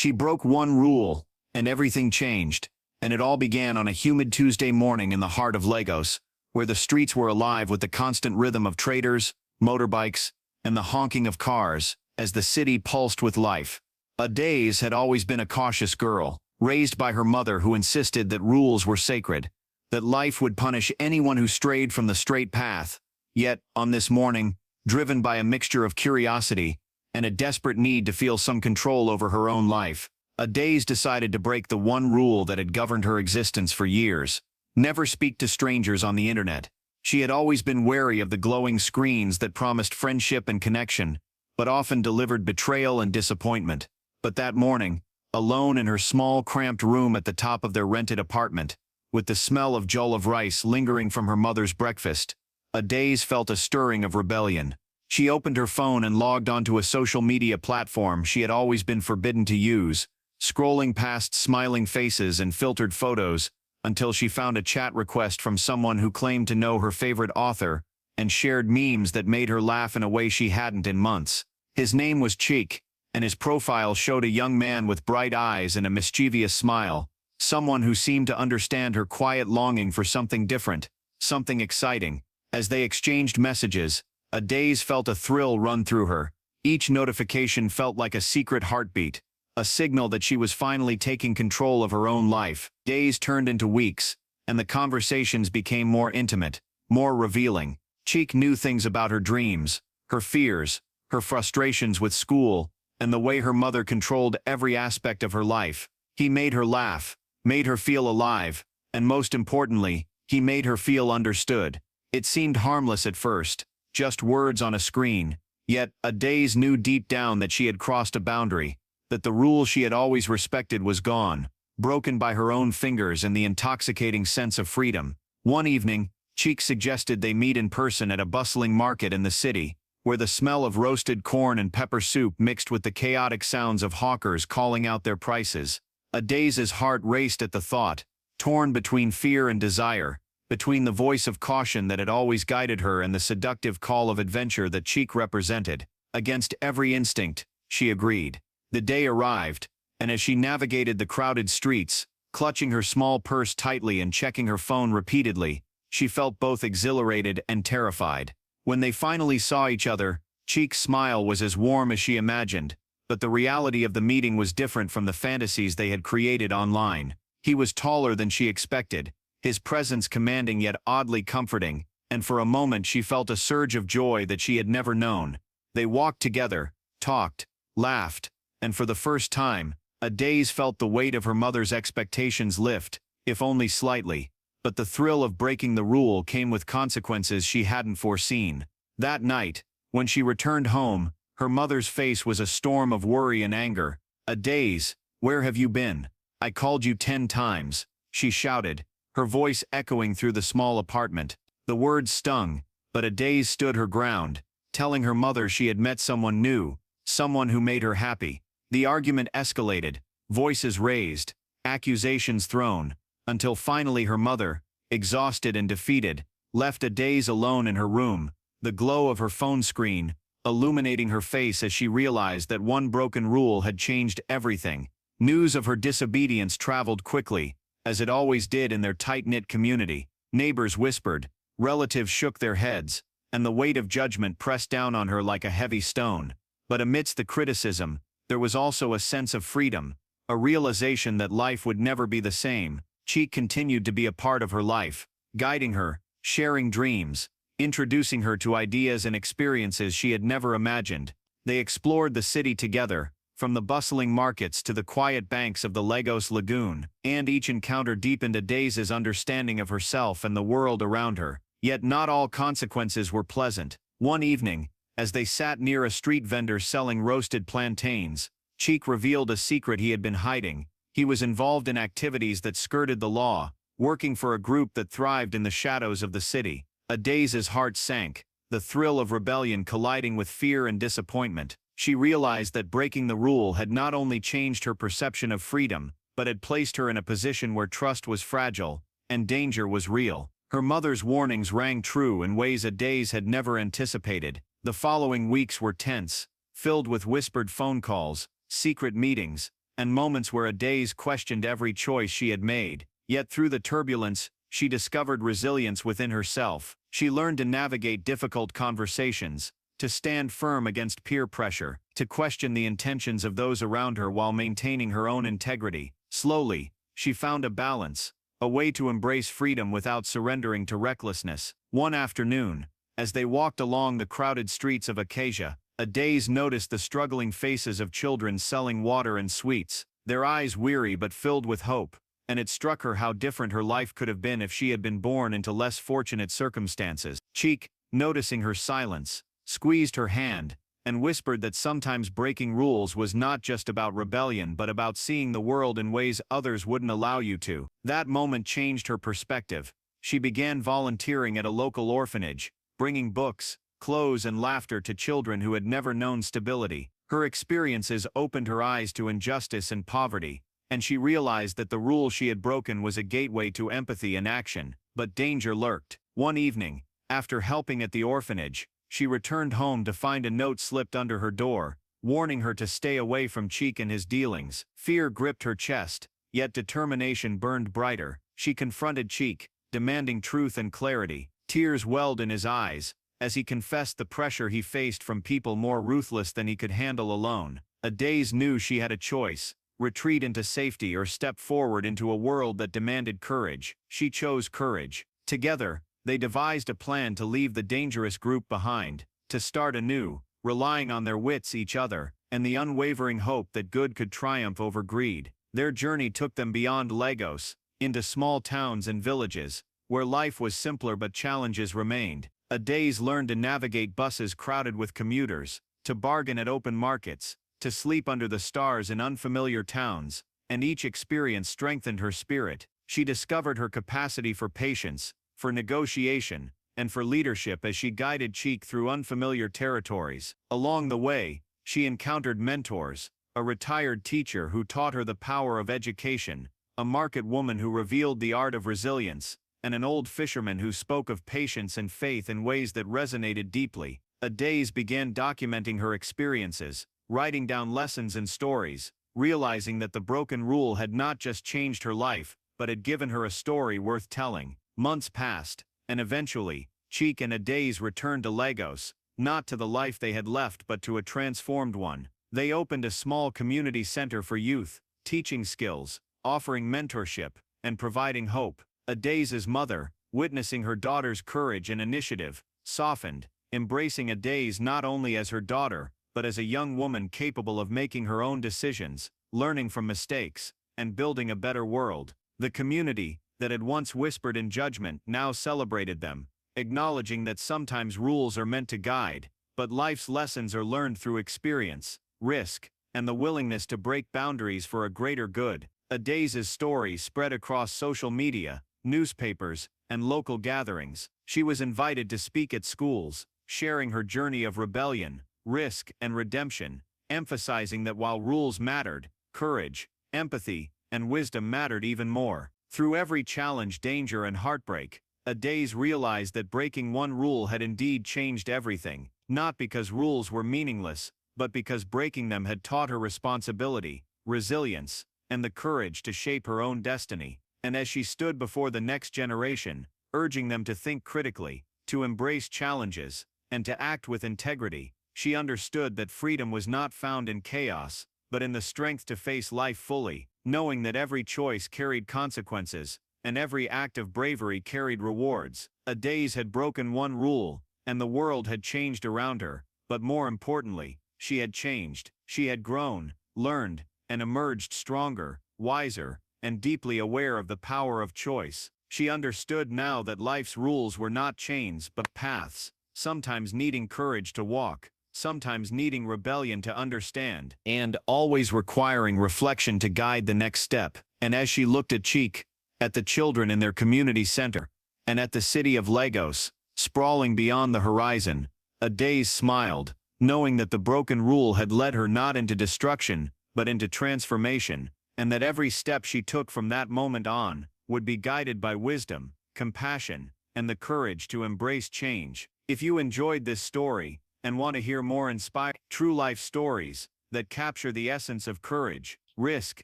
She broke one rule, and everything changed, and it all began on a humid Tuesday morning in the heart of Lagos, where the streets were alive with the constant rhythm of traders, motorbikes, and the honking of cars, as the city pulsed with life. Adaze had always been a cautious girl, raised by her mother who insisted that rules were sacred, that life would punish anyone who strayed from the straight path. Yet, on this morning, driven by a mixture of curiosity and a desperate need to feel some control over her own life, Adaze decided to break the one rule that had governed her existence for years: never speak to strangers on the internet. She had always been wary of the glowing screens that promised friendship and connection, but often delivered betrayal and disappointment. But that morning, alone in her small, cramped room at the top of their rented apartment, with the smell of jollof rice lingering from her mother's breakfast, Adaze felt a stirring of rebellion. She opened her phone and logged onto a social media platform she had always been forbidden to use, scrolling past smiling faces and filtered photos, until she found a chat request from someone who claimed to know her favorite author and shared memes that made her laugh in a way she hadn't in months. His name was Cheek, and his profile showed a young man with bright eyes and a mischievous smile, someone who seemed to understand her quiet longing for something different, something exciting. As they exchanged messages, Adaze felt a thrill run through her. Each notification felt like a secret heartbeat, a signal that she was finally taking control of her own life. Days turned into weeks, and the conversations became more intimate, more revealing. Cheek knew things about her dreams, her fears, her frustrations with school, and the way her mother controlled every aspect of her life. He made her laugh, made her feel alive, and most importantly, he made her feel understood. It seemed harmless at first, just words on a screen, yet Adaze knew deep down that she had crossed a boundary, that the rule she had always respected was gone, broken by her own fingers and the intoxicating sense of freedom. One evening, Cheek suggested they meet in person at a bustling market in the city, where the smell of roasted corn and pepper soup mixed with the chaotic sounds of hawkers calling out their prices. Adaze's heart raced at the thought, torn between fear and desire, between the voice of caution that had always guided her and the seductive call of adventure that Cheek represented. Against every instinct, she agreed. The day arrived, and as she navigated the crowded streets, clutching her small purse tightly and checking her phone repeatedly, she felt both exhilarated and terrified. When they finally saw each other, Cheek's smile was as warm as she imagined, but the reality of the meeting was different from the fantasies they had created online. He was taller than she expected, his presence commanding yet oddly comforting, and for a moment she felt a surge of joy that she had never known. They walked together, talked, laughed, and for the first time, Adaze felt the weight of her mother's expectations lift, if only slightly. But the thrill of breaking the rule came with consequences she hadn't foreseen. That night, when she returned home, her mother's face was a storm of worry and anger. "Adaze, where have you been? I called you 10 times, she shouted, her voice echoing through the small apartment. The words stung, but Adaze stood her ground, telling her mother she had met someone new, someone who made her happy. The argument escalated, voices raised, accusations thrown, until finally her mother, exhausted and defeated, left Adaze alone in her room, the glow of her phone screen illuminating her face as she realized that one broken rule had changed everything. News of her disobedience traveled quickly, as it always did in their tight-knit community. Neighbors whispered, relatives shook their heads, and the weight of judgment pressed down on her like a heavy stone. But amidst the criticism, there was also a sense of freedom, a realization that life would never be the same. Cheek continued to be a part of her life, guiding her, sharing dreams, introducing her to ideas and experiences she had never imagined. They explored the city together, from the bustling markets to the quiet banks of the Lagos Lagoon, and each encounter deepened Adaze's understanding of herself and the world around her. Yet not all consequences were pleasant. One evening, as they sat near a street vendor selling roasted plantains, Cheek revealed a secret he had been hiding. He was involved in activities that skirted the law, working for a group that thrived in the shadows of the city. Adaze's heart sank, the thrill of rebellion colliding with fear and disappointment. She realized that breaking the rule had not only changed her perception of freedom, but had placed her in a position where trust was fragile, and danger was real. Her mother's warnings rang true in ways Adaze had never anticipated. The following weeks were tense, filled with whispered phone calls, secret meetings, and moments where Adaze questioned every choice she had made. Yet through the turbulence, she discovered resilience within herself. She learned to navigate difficult conversations, to stand firm against peer pressure, to question the intentions of those around her while maintaining her own integrity. Slowly, she found a balance, a way to embrace freedom without surrendering to recklessness. One afternoon, as they walked along the crowded streets of Acacia, Adaze noticed the struggling faces of children selling water and sweets, their eyes weary but filled with hope, and it struck her how different her life could have been if she had been born into less fortunate circumstances. Cheek, noticing her silence, squeezed her hand, and whispered that sometimes breaking rules was not just about rebellion but about seeing the world in ways others wouldn't allow you to. That moment changed her perspective. She began volunteering at a local orphanage, bringing books, clothes and laughter to children who had never known stability. Her experiences opened her eyes to injustice and poverty, and she realized that the rule she had broken was a gateway to empathy and action. But danger lurked. One evening, after helping at the orphanage, she returned home to find a note slipped under her door, warning her to stay away from Cheek and his dealings. Fear gripped her chest, yet determination burned brighter. She confronted Cheek, demanding truth and clarity. Tears welled in his eyes, as he confessed the pressure he faced from people more ruthless than he could handle alone. Adaze knew she had a choice: retreat into safety or step forward into a world that demanded courage. She chose courage. Together, they devised a plan to leave the dangerous group behind, to start anew, relying on their wits, each other, and the unwavering hope that good could triumph over greed. Their journey took them beyond Lagos, into small towns and villages, where life was simpler but challenges remained. Adaze learned to navigate buses crowded with commuters, to bargain at open markets, to sleep under the stars in unfamiliar towns, and each experience strengthened her spirit. She discovered her capacity for patience, for negotiation, and for leadership as she guided Cheek through unfamiliar territories. Along the way, she encountered mentors: a retired teacher who taught her the power of education, a market woman who revealed the art of resilience, and an old fisherman who spoke of patience and faith in ways that resonated deeply. Adaze began documenting her experiences, writing down lessons and stories, realizing that the broken rule had not just changed her life, but had given her a story worth telling. Months passed, and eventually, Cheek and Adaze returned to Lagos, not to the life they had left but to a transformed one. They opened a small community center for youth, teaching skills, offering mentorship, and providing hope. Adaze's mother, witnessing her daughter's courage and initiative, softened, embracing Adaze not only as her daughter, but as a young woman capable of making her own decisions, learning from mistakes, and building a better world. The community, that had once whispered in judgment, now celebrated them, acknowledging that sometimes rules are meant to guide, but life's lessons are learned through experience, risk, and the willingness to break boundaries for a greater good. Adaze's story spread across social media, newspapers, and local gatherings. She was invited to speak at schools, sharing her journey of rebellion, risk, and redemption, emphasizing that while rules mattered, courage, empathy, and wisdom mattered even more. Through every challenge, danger, and heartbreak, Adaze realized that breaking one rule had indeed changed everything, not because rules were meaningless, but because breaking them had taught her responsibility, resilience, and the courage to shape her own destiny. And as she stood before the next generation, urging them to think critically, to embrace challenges, and to act with integrity, she understood that freedom was not found in chaos, but in the strength to face life fully, knowing that every choice carried consequences, and every act of bravery carried rewards. Adaze had broken one rule, and the world had changed around her, but more importantly, she had changed. She had grown, learned, and emerged stronger, wiser, and deeply aware of the power of choice. She understood now that life's rules were not chains but paths, sometimes needing courage to walk, sometimes needing rebellion to understand, and always requiring reflection to guide the next step. And as she looked at Cheek, at the children in their community center, and at the city of Lagos, sprawling beyond the horizon, Adaze smiled, knowing that the broken rule had led her not into destruction, but into transformation, and that every step she took from that moment on would be guided by wisdom, compassion, and the courage to embrace change. If you enjoyed this story, and want to hear more inspiring, true life stories that capture the essence of courage, risk,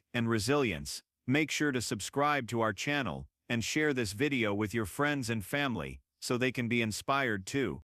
and resilience. Make sure to subscribe to our channel and share this video with your friends and family so they can be inspired too.